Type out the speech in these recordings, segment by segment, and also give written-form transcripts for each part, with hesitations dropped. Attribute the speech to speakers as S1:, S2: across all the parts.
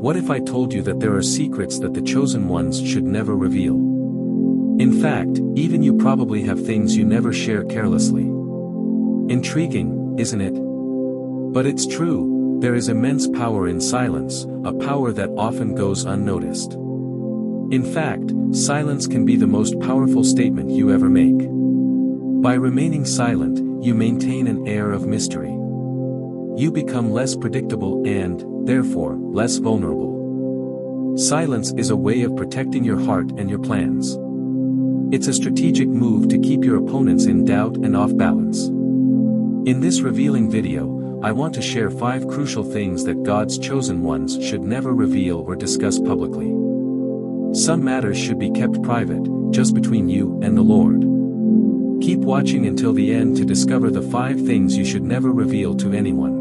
S1: What if I told you that there are secrets that the chosen ones should never reveal? In fact, even you probably have things you never share carelessly. Intriguing, isn't it? But it's true, there is immense power in silence, a power that often goes unnoticed. In fact, silence can be the most powerful statement you ever make. By remaining silent, you maintain an air of mystery. You become less predictable and, therefore, less vulnerable. Silence is a way of protecting your heart and your plans. It's a strategic move to keep your opponents in doubt and off balance. In this revealing video, I want to share 5 crucial things that God's chosen ones should never reveal or discuss publicly. Some matters should be kept private, just between you and the Lord. Keep watching until the end to discover the 5 things you should never reveal to anyone.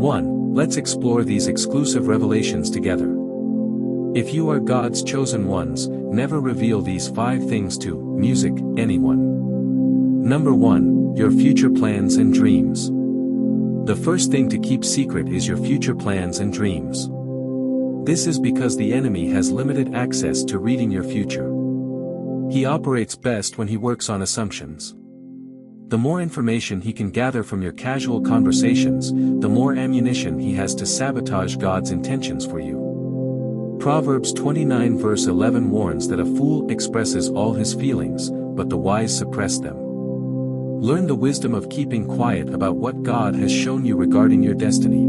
S1: 1. Let's explore these exclusive revelations together. If you are God's chosen ones, never reveal these 5 things to anyone. Number 1, your future plans and dreams. The first thing to keep secret is your future plans and dreams. This is because the enemy has limited access to reading your future. He operates best when he works on assumptions. The more information he can gather from your casual conversations, the more ammunition he has to sabotage God's intentions for you. Proverbs 29 verse 11 warns that a fool expresses all his feelings, but the wise suppress them. Learn the wisdom of keeping quiet about what God has shown you regarding your destiny.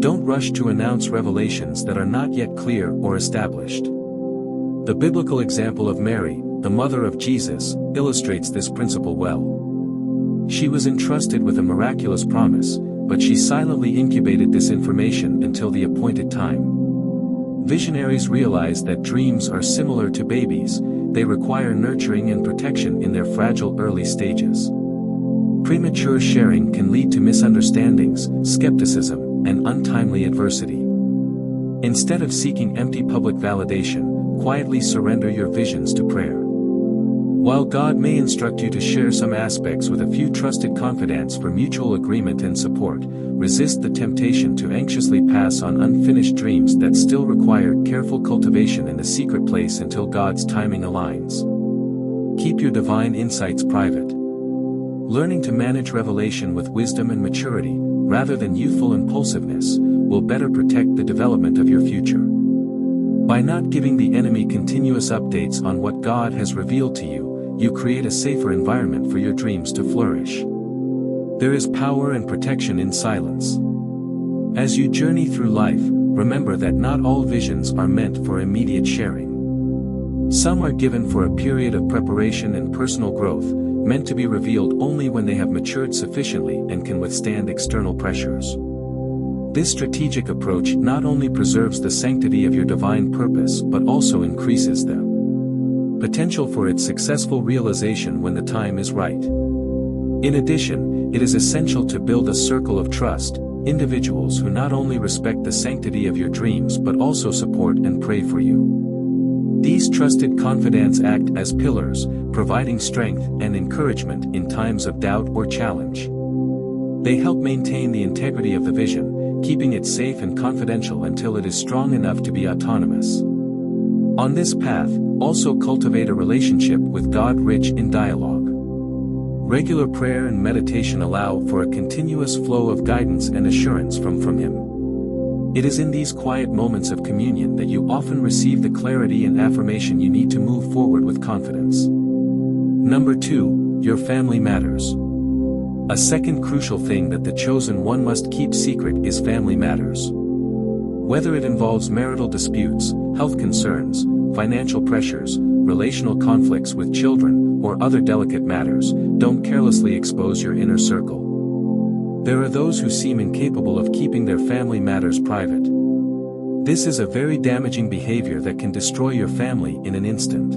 S1: Don't rush to announce revelations that are not yet clear or established. The biblical example of Mary, the mother of Jesus, illustrates this principle well. She was entrusted with a miraculous promise, but she silently incubated this information until the appointed time. Visionaries realize that dreams are similar to babies, they require nurturing and protection in their fragile early stages. Premature sharing can lead to misunderstandings, skepticism, and untimely adversity. Instead of seeking empty public validation, quietly surrender your visions to prayer. While God may instruct you to share some aspects with a few trusted confidants for mutual agreement and support, resist the temptation to anxiously pass on unfinished dreams that still require careful cultivation in the secret place until God's timing aligns. Keep your divine insights private. Learning to manage revelation with wisdom and maturity, rather than youthful impulsiveness, will better protect the development of your future. By not giving the enemy continuous updates on what God has revealed to you, you create a safer environment for your dreams to flourish. There is power and protection in silence. As you journey through life, remember that not all visions are meant for immediate sharing. Some are given for a period of preparation and personal growth, meant to be revealed only when they have matured sufficiently and can withstand external pressures. This strategic approach not only preserves the sanctity of your divine purpose but also increases the potential for its successful realization when the time is right. In addition, it is essential to build a circle of trust, individuals who not only respect the sanctity of your dreams but also support and pray for you. These trusted confidants act as pillars, providing strength and encouragement in times of doubt or challenge. They help maintain the integrity of the vision, keeping it safe and confidential until it is strong enough to be autonomous. On this path, also cultivate a relationship with God rich in dialogue. Regular prayer and meditation allow for a continuous flow of guidance and assurance from Him. It is in these quiet moments of communion that you often receive the clarity and affirmation you need to move forward with confidence. Number 2, your family matters. A second crucial thing that the chosen one must keep secret is family matters. Whether it involves marital disputes, health concerns, financial pressures, relational conflicts with children, or other delicate matters, don't carelessly expose your inner circle. There are those who seem incapable of keeping their family matters private. This is a very damaging behavior that can destroy your family in an instant.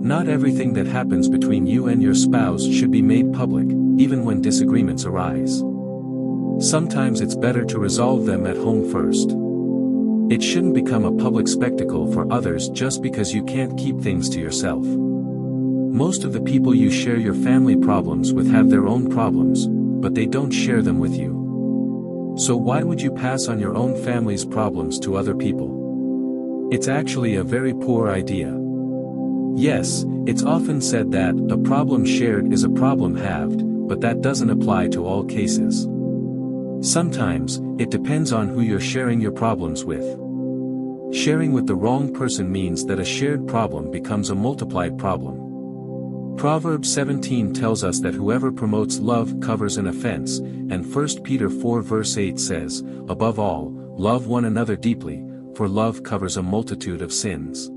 S1: Not everything that happens between you and your spouse should be made public, even when disagreements arise. Sometimes it's better to resolve them at home first. It shouldn't become a public spectacle for others just because you can't keep things to yourself. Most of the people you share your family problems with have their own problems, but they don't share them with you. So why would you pass on your own family's problems to other people? It's actually a very poor idea. Yes, it's often said that a problem shared is a problem halved, but that doesn't apply to all cases. Sometimes, it depends on who you're sharing your problems with. Sharing with the wrong person means that a shared problem becomes a multiplied problem. Proverbs 17 tells us that whoever promotes love covers an offense, and 1 Peter 4 verse 8 says, "Above all, love one another deeply, for love covers a multitude of sins."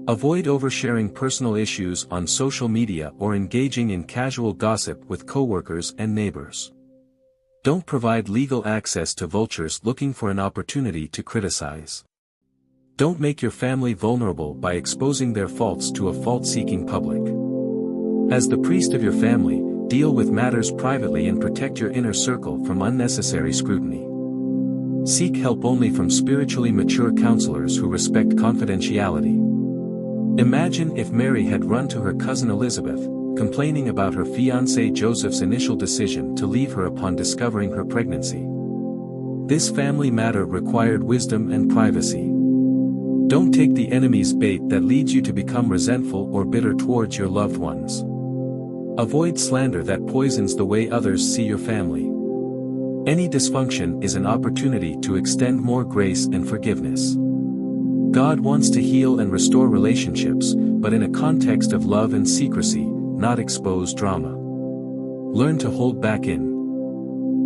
S1: Avoid oversharing personal issues on social media or engaging in casual gossip with coworkers and neighbors. Don't provide legal access to vultures looking for an opportunity to criticize. Don't make your family vulnerable by exposing their faults to a fault-seeking public. As the priest of your family, deal with matters privately and protect your inner circle from unnecessary scrutiny. Seek help only from spiritually mature counselors who respect confidentiality. Imagine if Mary had run to her cousin Elizabeth, complaining about her fiancé Joseph's initial decision to leave her upon discovering her pregnancy. This family matter required wisdom and privacy. Don't take the enemy's bait that leads you to become resentful or bitter towards your loved ones. Avoid slander that poisons the way others see your family. Any dysfunction is an opportunity to extend more grace and forgiveness. God wants to heal and restore relationships, but in a context of love and secrecy, not expose drama. Learn to hold back in.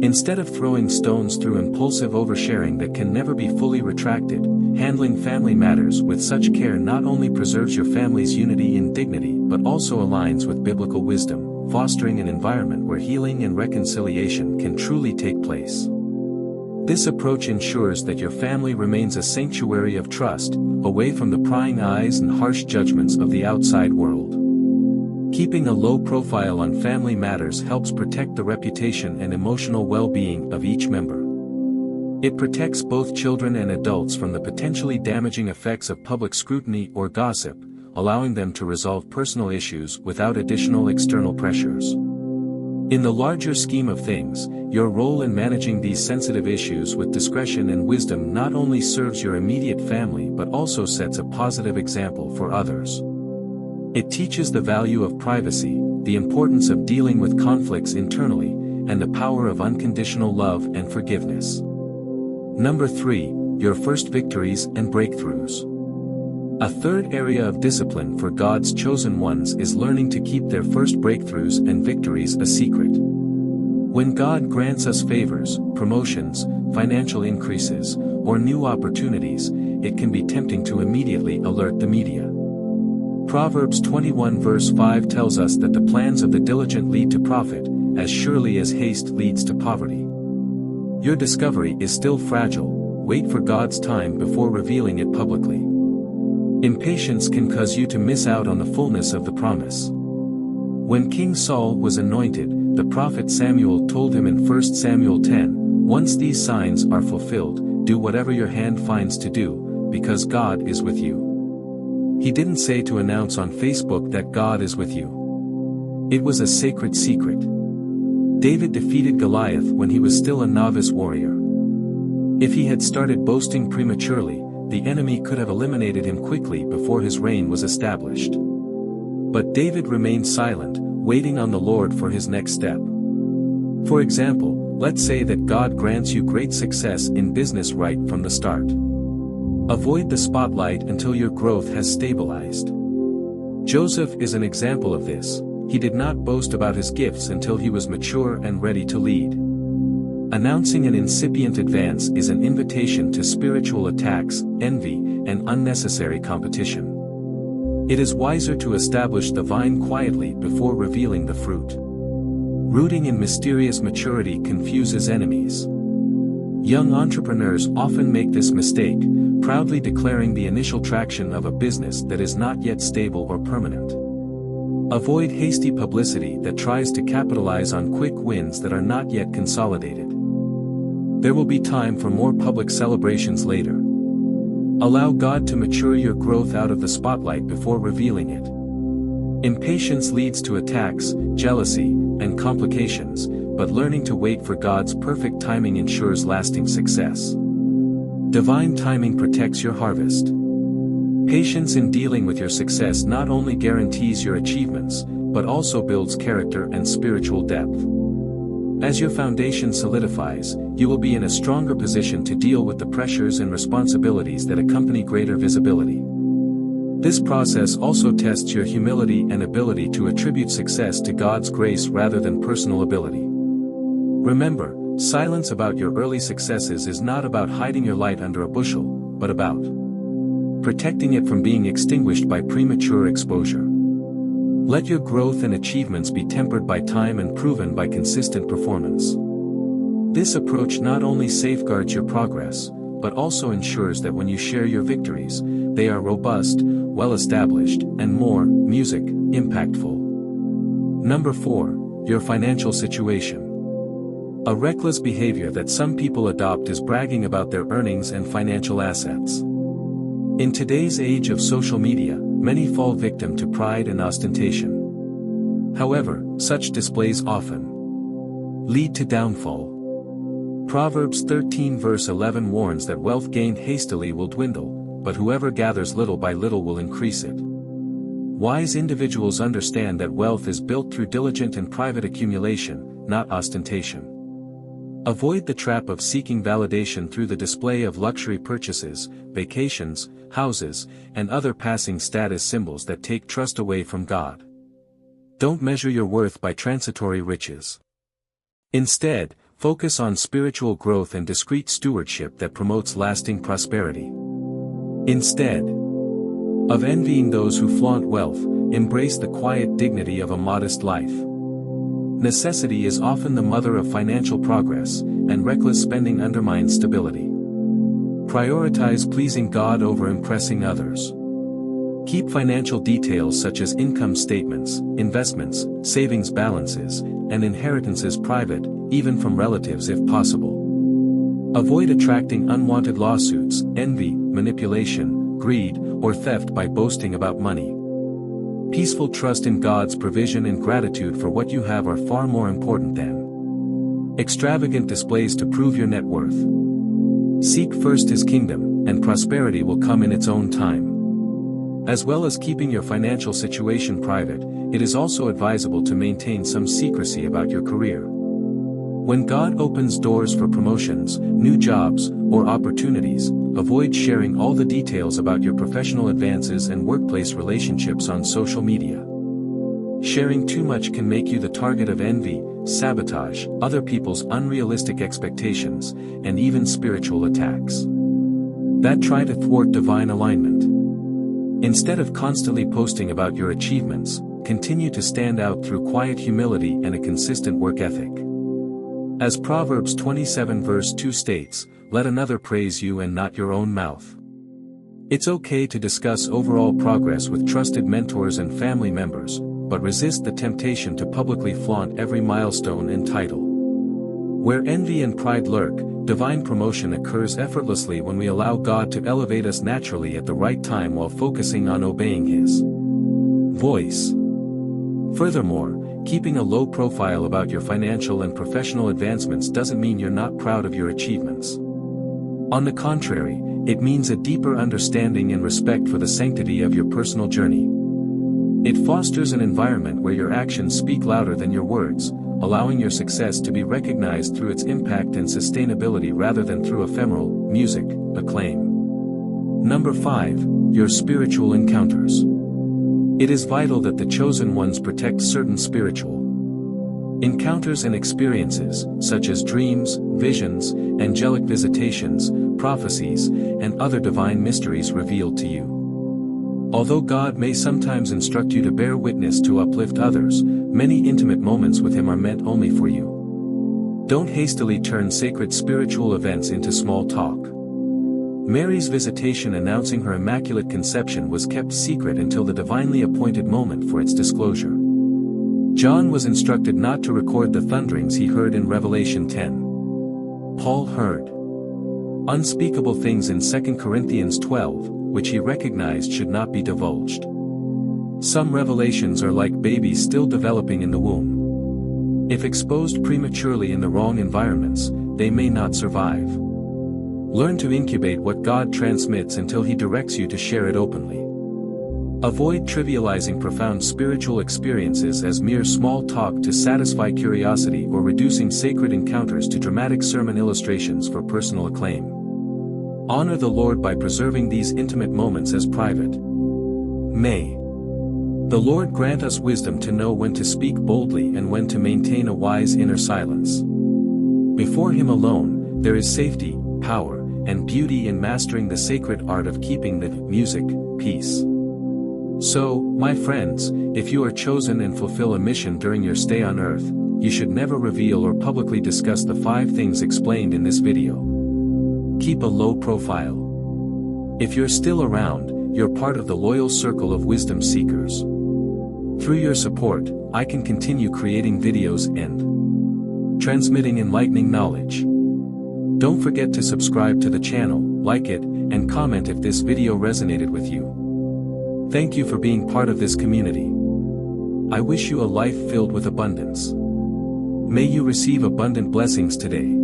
S1: Instead of throwing stones through impulsive oversharing that can never be fully retracted, handling family matters with such care not only preserves your family's unity and dignity but also aligns with biblical wisdom, fostering an environment where healing and reconciliation can truly take place. This approach ensures that your family remains a sanctuary of trust, away from the prying eyes and harsh judgments of the outside world. Keeping a low profile on family matters helps protect the reputation and emotional well-being of each member. It protects both children and adults from the potentially damaging effects of public scrutiny or gossip, allowing them to resolve personal issues without additional external pressures. In the larger scheme of things, your role in managing these sensitive issues with discretion and wisdom not only serves your immediate family but also sets a positive example for others. It teaches the value of privacy, the importance of dealing with conflicts internally, and the power of unconditional love and forgiveness. Number 3, your first victories and breakthroughs. A third area of discipline for God's chosen ones is learning to keep their first breakthroughs and victories a secret. When God grants us favors, promotions, financial increases, or new opportunities, it can be tempting to immediately alert the media. Proverbs 21 verse 5 tells us that the plans of the diligent lead to profit, as surely as haste leads to poverty. Your discovery is still fragile, wait for God's time before revealing it publicly. Impatience can cause you to miss out on the fullness of the promise. When King Saul was anointed, the prophet Samuel told him in 1 Samuel 10, "Once these signs are fulfilled, do whatever your hand finds to do, because God is with you." He didn't say to announce on Facebook that God is with you. It was a sacred secret. David defeated Goliath when he was still a novice warrior. If he had started boasting prematurely, the enemy could have eliminated him quickly before his reign was established. But David remained silent, waiting on the Lord for his next step. For example, let's say that God grants you great success in business right from the start. Avoid the spotlight until your growth has stabilized. Joseph is an example of this. He did not boast about his gifts until he was mature and ready to lead. Announcing an incipient advance is an invitation to spiritual attacks, envy, and unnecessary competition. It is wiser to establish the vine quietly before revealing the fruit. Rooting in mysterious maturity confuses enemies. Young entrepreneurs often make this mistake, proudly declaring the initial traction of a business that is not yet stable or permanent. Avoid hasty publicity that tries to capitalize on quick wins that are not yet consolidated. There will be time for more public celebrations later. Allow God to mature your growth out of the spotlight before revealing it. Impatience leads to attacks, jealousy, and complications, but learning to wait for God's perfect timing ensures lasting success. Divine timing protects your harvest. Patience in dealing with your success not only guarantees your achievements, but also builds character and spiritual depth. As your foundation solidifies, you will be in a stronger position to deal with the pressures and responsibilities that accompany greater visibility. This process also tests your humility and ability to attribute success to God's grace rather than personal ability. Remember, silence about your early successes is not about hiding your light under a bushel, but about protecting it from being extinguished by premature exposure. Let your growth and achievements be tempered by time and proven by consistent performance. This approach not only safeguards your progress, but also ensures that when you share your victories, they are robust, well-established, and more, impactful. Number 4, your financial situation. A reckless behavior that some people adopt is bragging about their earnings and financial assets. In today's age of social media, many fall victim to pride and ostentation. However, such displays often lead to downfall. Proverbs 13 verse 11 warns that wealth gained hastily will dwindle, but whoever gathers little by little will increase it. Wise individuals understand that wealth is built through diligent and private accumulation, not ostentation. Avoid the trap of seeking validation through the display of luxury purchases, vacations, houses, and other passing status symbols that take trust away from God. Don't measure your worth by transitory riches. Instead, focus on spiritual growth and discreet stewardship that promotes lasting prosperity. Instead of envying those who flaunt wealth, embrace the quiet dignity of a modest life. Necessity is often the mother of financial progress, and reckless spending undermines stability. Prioritize pleasing God over impressing others. Keep financial details such as income statements, investments, savings balances, and inheritances private, even from relatives if possible. Avoid attracting unwanted lawsuits, envy, manipulation, greed, or theft by boasting about money. Peaceful trust in God's provision and gratitude for what you have are far more important than extravagant displays to prove your net worth. Seek first His kingdom, and prosperity will come in its own time. As well as keeping your financial situation private, it is also advisable to maintain some secrecy about your career. When God opens doors for promotions, new jobs, or opportunities, avoid sharing all the details about your professional advances and workplace relationships on social media. Sharing too much can make you the target of envy, sabotage, other people's unrealistic expectations, and even spiritual attacks that try to thwart divine alignment. Instead of constantly posting about your achievements, continue to stand out through quiet humility and a consistent work ethic. As Proverbs 27 verse 2 states, "Let another praise you and not your own mouth." It's okay to discuss overall progress with trusted mentors and family members, but resist the temptation to publicly flaunt every milestone and title. Where envy and pride lurk, divine promotion occurs effortlessly when we allow God to elevate us naturally at the right time while focusing on obeying His voice. Furthermore, keeping a low profile about your financial and professional advancements doesn't mean you're not proud of your achievements. On the contrary, it means a deeper understanding and respect for the sanctity of your personal journey. It fosters an environment where your actions speak louder than your words, allowing your success to be recognized through its impact and sustainability rather than through ephemeral acclaim. Number 5, your spiritual encounters. It is vital that the chosen ones protect certain spiritual encounters and experiences, such as dreams, visions, angelic visitations, prophecies, and other divine mysteries revealed to you. Although God may sometimes instruct you to bear witness to uplift others, many intimate moments with Him are meant only for you. Don't hastily turn sacred spiritual events into small talk. Mary's visitation announcing her Immaculate Conception was kept secret until the divinely appointed moment for its disclosure. John was instructed not to record the thunderings he heard in Revelation 10. Paul heard unspeakable things in 2 Corinthians 12, which he recognized should not be divulged. Some revelations are like babies still developing in the womb. If exposed prematurely in the wrong environments, they may not survive. Learn to incubate what God transmits until He directs you to share it openly. Avoid trivializing profound spiritual experiences as mere small talk to satisfy curiosity or reducing sacred encounters to dramatic sermon illustrations for personal acclaim. Honor the Lord by preserving these intimate moments as private. May the Lord grant us wisdom to know when to speak boldly and when to maintain a wise inner silence. Before Him alone, there is safety, power, and beauty in mastering the sacred art of keeping the music, peace. So, my friends, if you are chosen and fulfill a mission during your stay on earth, you should never reveal or publicly discuss the 5 things explained in this video. Keep a low profile. If you're still around, you're part of the loyal circle of wisdom seekers. Through your support, I can continue creating videos and transmitting enlightening knowledge. Don't forget to subscribe to the channel, like it, and comment if this video resonated with you. Thank you for being part of this community. I wish you a life filled with abundance. May you receive abundant blessings today.